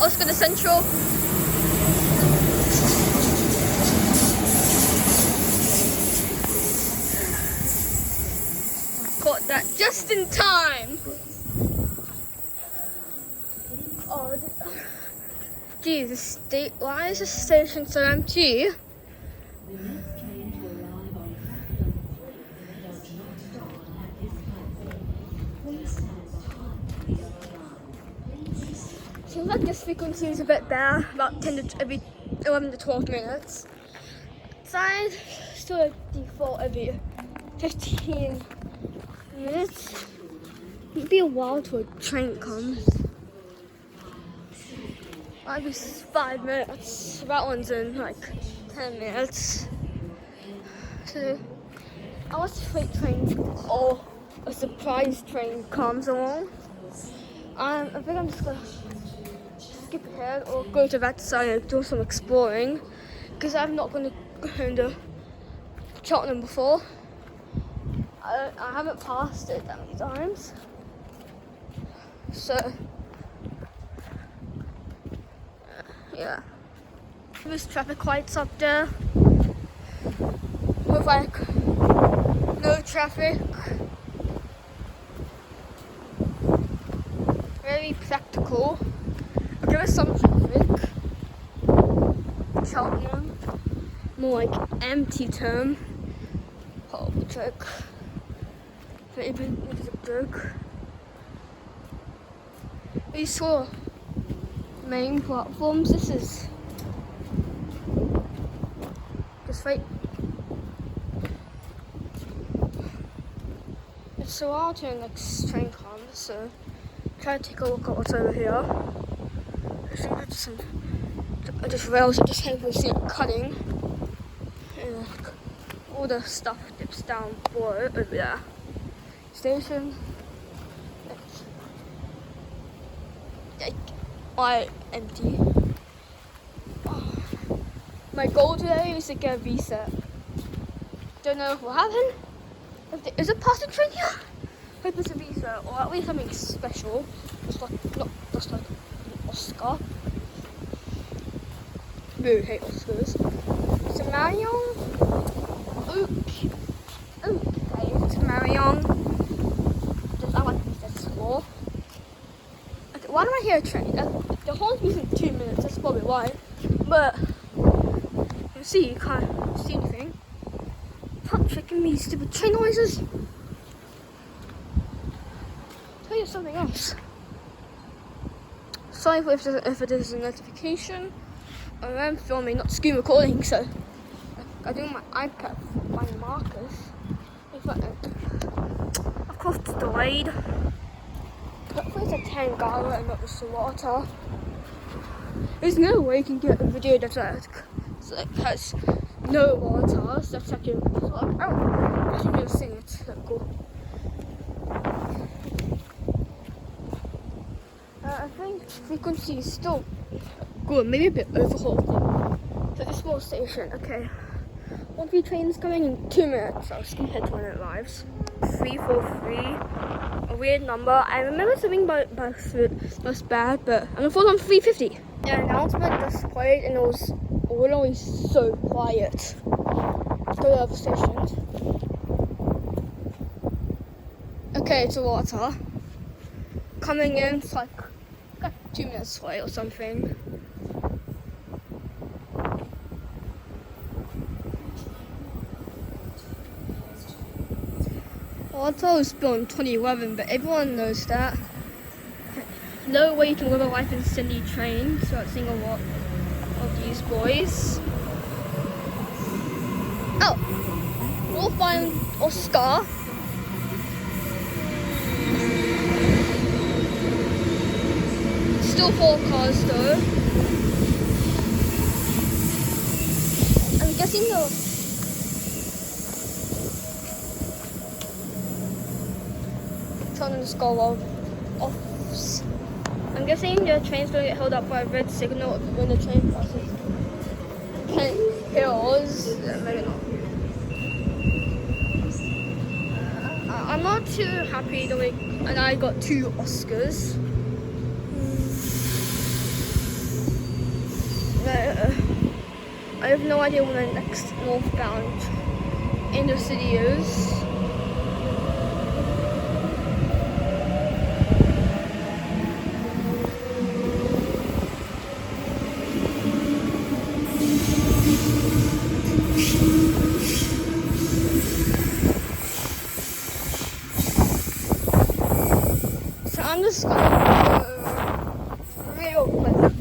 Oscar the Central. Caught that just in time. Oh, geez, why is the station so empty? Seems like this frequency is a bit better, about 10 to every 11 to 12 minutes. Side still a default every 15 minutes. It'd be a while till a train comes. Might be 5 minutes. That one's in like 10 minutes. So I watch the freight train or a surprise train comes along. I think I'm just gonna skip ahead or go to that side and do some exploring because I'm not gonna go into Cheltenham before. I haven't passed it that many times. So yeah. There's traffic lights up there with like no traffic. Very practical. Okay, there's some traffic. Cheltenham, more like empty term. Horrible joke. But even if it's a joke. These saw main platforms. This is just right. It's so hard to next train comes, so try to take a look at what's over here. Just rails that just came from cutting. And like, all the stuff dips down below over there. Station. Empty. Oh. My goal today is to get a reset. Don't know what happened. Is it passing train here? Hope it's a reset or at least something special. Not just like Oscar. Boo, hate Oscars. So Marion. Okay, it's Marion. I like this floor. Okay, why do I hear a train? The horn's using 2 minutes, that's probably why. But you see, you can't see anything. Stop tricking me, stupid train noises. Tell you something else. Sorry if it is a notification. I am filming, not screen recording, so I do my iPad, my markers. Of course, it's delayed. Hopefully, it's a Tangara and not just the water. There's no way you can get a video that has no water. So that's actually I should be sing it. That's cool. I think frequency is still good, maybe a bit overhauled. So this small station, okay. 1 trains coming in 2 minutes. I'll skip ahead to when it arrives. 343, a weird number. I remember something about was bad, but I'm gonna fall on 350. The announcement displayed and it was always so quiet. Let's go to the other stations. Okay, it's a water. Coming in, it's like 2 minutes late or something. Water was built in 2011, but everyone knows that. No way you can live a life in Cindy train, so I've seen a lot of these boys. Oh! We'll find Oscar. Still 4 cars though. I'm guessing the Cheltenham to go off. I'm guessing the train's going to get held up by a red signal when the train passes Kent Hills. Maybe not. I'm not too happy that I got 2 Oscars. I have no idea when the next northbound intercity is. So I'm just gonna go real quick.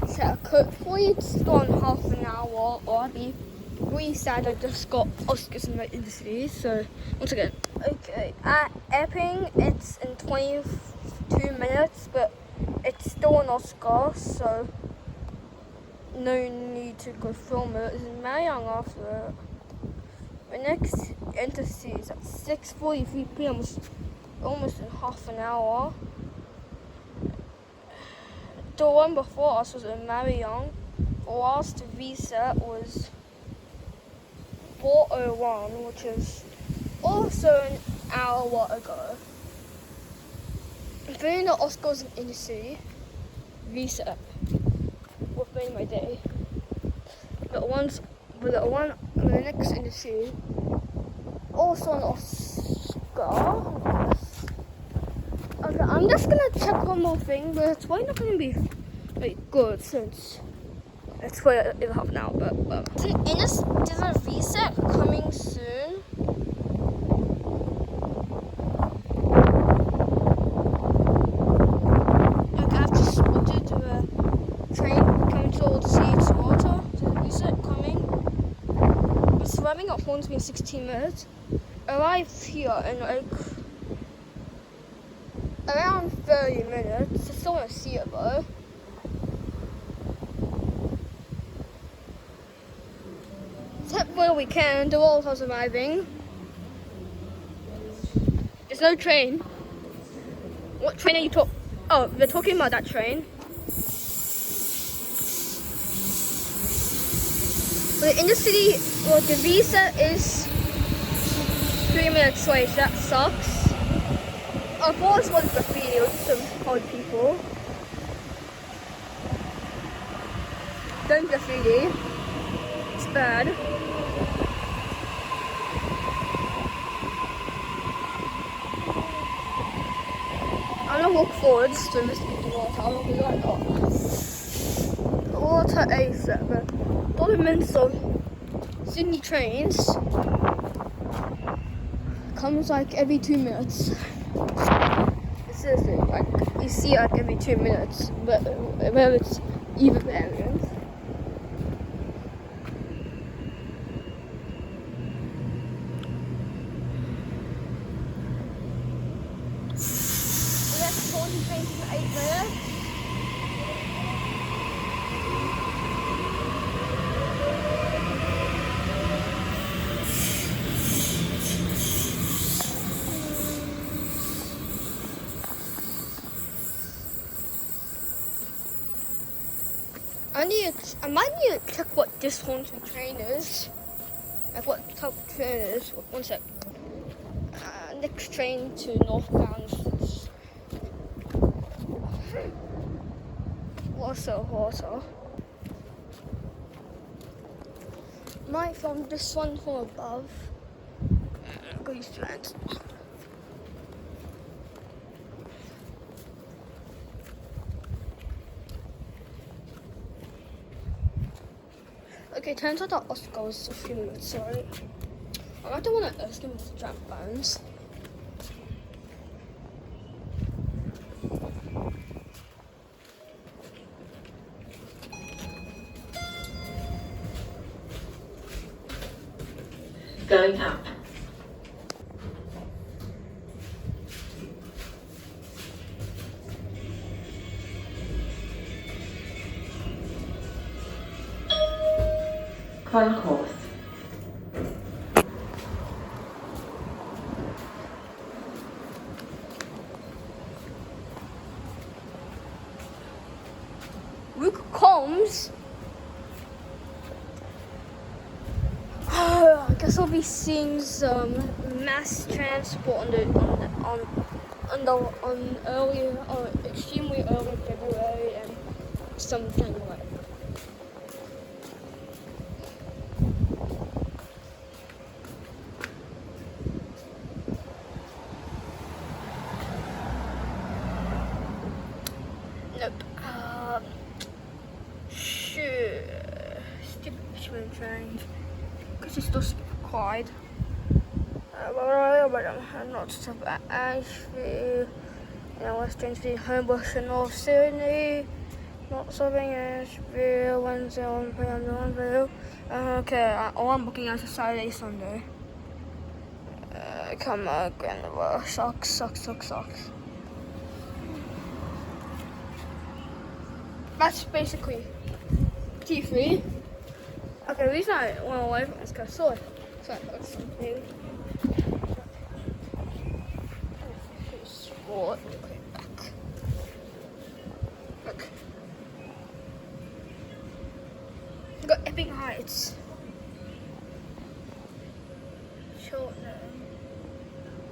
So hopefully it's gone half an hour, or I'll be really sad I just got Oscars in my intercity. So once again, okay, at Epping it's in 22 minutes, but it's still an Oscar, so no need to go film it. It's very young after it. The next intercity is at 6:43 p.m. Almost in half an hour. The one before us was in Marion. The last reset was 4:01, which is also an hour ago. Doing the Oscars in the city reset would made my day. The next in the city also an Oscar. Okay, I'm just gonna check one more thing, but it's probably not gonna be very good since it's probably in half an hour. But there's a reset coming soon. Like I've just spotted the train coming towards Sea Water. There's a reset coming. It's arriving at Hornsby in 16 minutes. Arrived here in like around 30 minutes. I still want to see it though. Except for the weekend, the World was arriving. There's no train. What train are you talking? Oh, they're talking about that train. But in the city, well, the visa is 3 minutes late. So that sucks. I thought it was graffiti with some odd people. Don't graffiti. It's bad. I'm gonna walk forwards to investigate the water. I'll be like, oh. The water ASAP. Documents of Sydney trains comes like every 2 minutes. Seriously, like you see it like every 2 minutes, but whether it's either variant. We have 40 trains in 8 minutes. I might need to check what this Hornsby train is. Like what type of train it is. One sec. Next train to northbound. Water. Might from this one from above. I'll go use strands. Okay, turns out that Oscar was a few minutes, sorry. I don't want to ask him with strap bones. Going up. Concourse. Luke Combs. I guess I'll be seeing some mass transport on early or extremely early February and some January. been changed because it's just quiet. I'm not to talk Ashby. West Strange Home Bush and North Sydney. Not serving Ashby, Wednesday, 1 p.m. to 1 p.m. Okay, all I'm booking as a Saturday, Sunday. Come on, again, socks. That's basically T3. Okay, the reason I went away from this because I saw it. So that's something. Sport. Okay, back. Look. We've got Epic Heights. Cheltenham.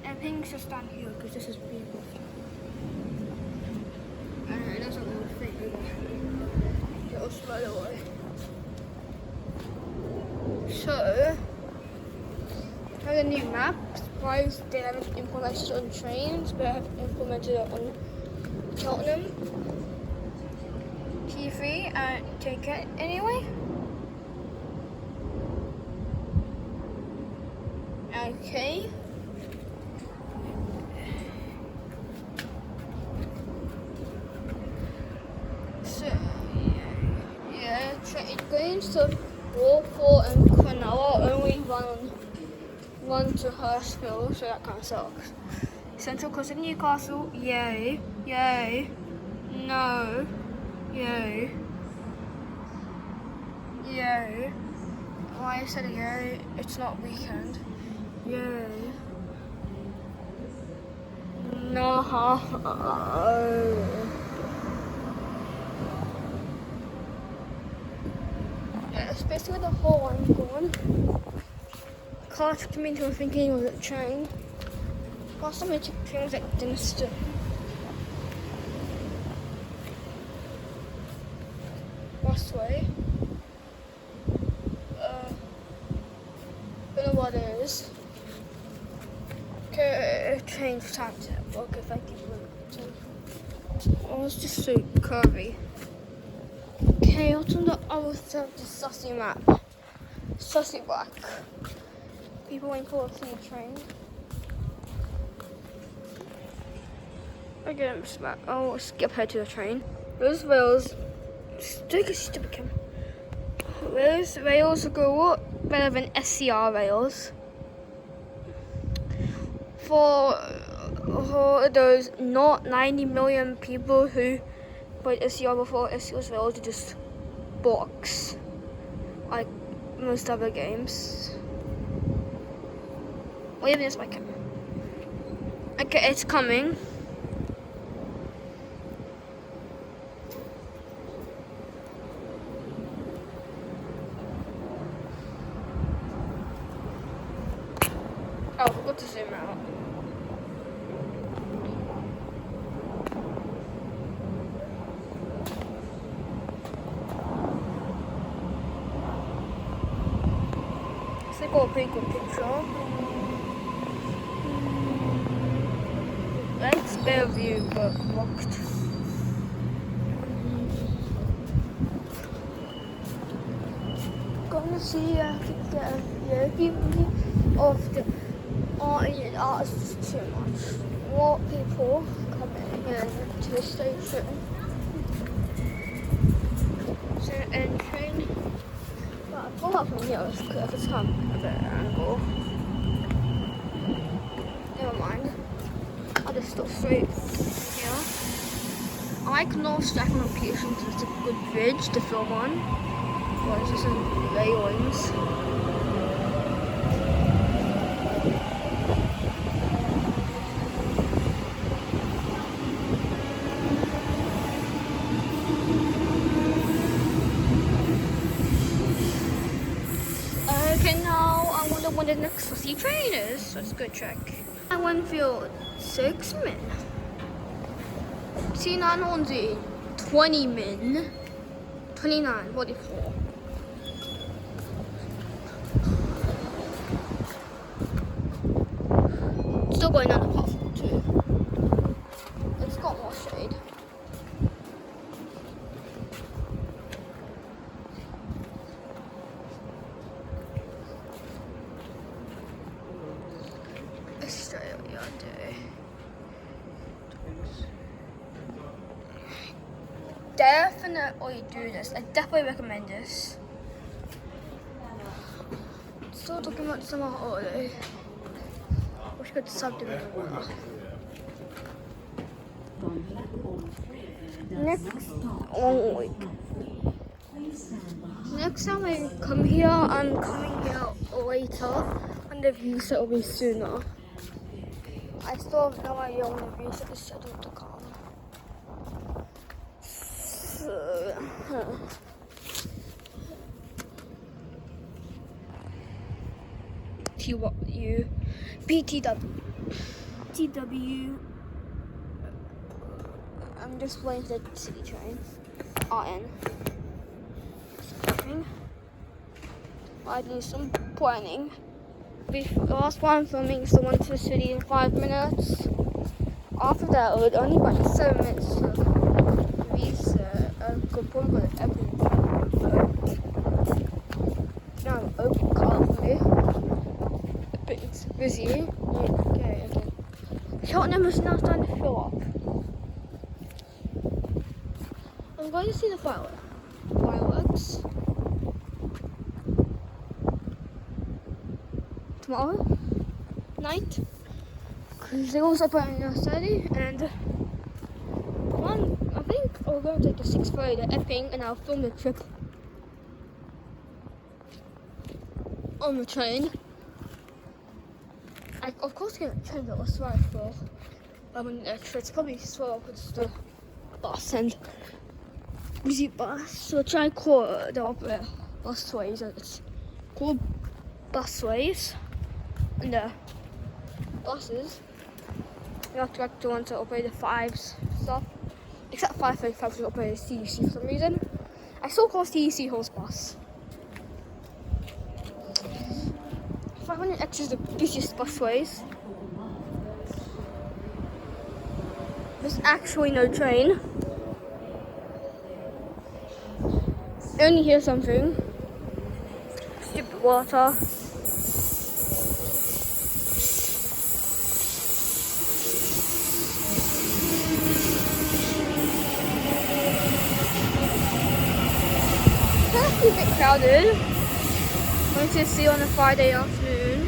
Everything's just down here because this is beautiful. And it doesn't really fit either. It'll slide away. So, I have a new map. Surprised they haven't implemented it on trains, but I have implemented it on Cheltenham. T3, take it anyway. Okay. So, yeah, train going to Walpole and Cronulla only run to Hurstville, so that kind of sucks. Central Coast of Newcastle, yay, no, yay. Why I said yay, it's not weekend, yay. No. Yeah, it's basically the whole line going. Car took me into thinking it was a train. Last time I took train was at Dinster. Last way. Don't know what it is. Okay, change timetable. Okay, thank you very much. Oh, it's just so curvy. Okay, what's on the other side of the sussy map? Sussy black. People waiting for a sea train. Okay, I'll skip ahead to the train. Those rails, take a stupid camera. Those rails go better than SCR rails. For those not 90 million people who played SCR before, SCR's rails are just box, like most other games. Wait a minute, my camera. Okay, it's coming. Oh, I forgot to zoom out. So I got a pretty good picture. It's better view, but locked. Gonna see if I can get a view of the. Oh, yeah, it's just too much. More people coming in to the station. So entering. But I pull up from here because it's come a better angle. Never mind. I'll just stop straight here. I like North Stratton location because it's a good bridge to film on. Well, it's just some railings. Okay, now I wonder when the next sea train is. Let's go check. I went for 6 min. T9 20 min. 29, 44. Still going down the platform too. It's got more shade. definitely do this. I definitely recommend this. Still talking about summer holiday. Wish I could sub them as well. Next time I come here, I'm coming here later, and the view set will be sooner. I still have no idea when the view set is scheduled to come. So, TW, BTW, TW. I'm just waiting for the city train. RN. I do some planning. The last one I'm filming is the one to the city in 5 minutes. After that, it would only be 7 minutes to reset. Go probably go to Epping. Now I'm open car for me. It's busy. Okay. Cheltenham is now starting to fill up. I'm going to see the fireworks. Tomorrow night, because they also put on Saturday, and I think we're going to take the 6:30 to Epping, and I'll film the trip on the train. Of course, get a train that was right for. It's probably slow because it's the bus and busy bus. So try and call the opera busways. It's called busways. And the buses, you have to like the ones that operate the 5s stuff. Except 535 will operate the CEC for some reason. I still call CEC horse bus. 500X is the busiest busways. There's actually no train. I only hear something. Stupid water. It's a bit crowded. Going to see on a Friday afternoon.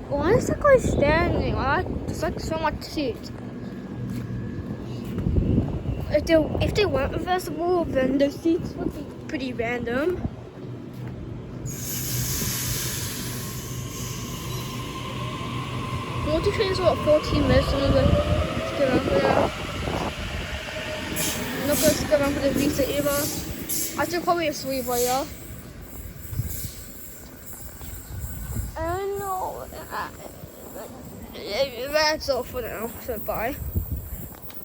Why is that guy standing? There's like so much seats. If they weren't reversible, then the seats would be pretty random. Multi-trains are about 14 minutes. I'm not going to stick around for that. I'm not going to stick around for the visa either. I should probably sleep later. That's all for now, so bye.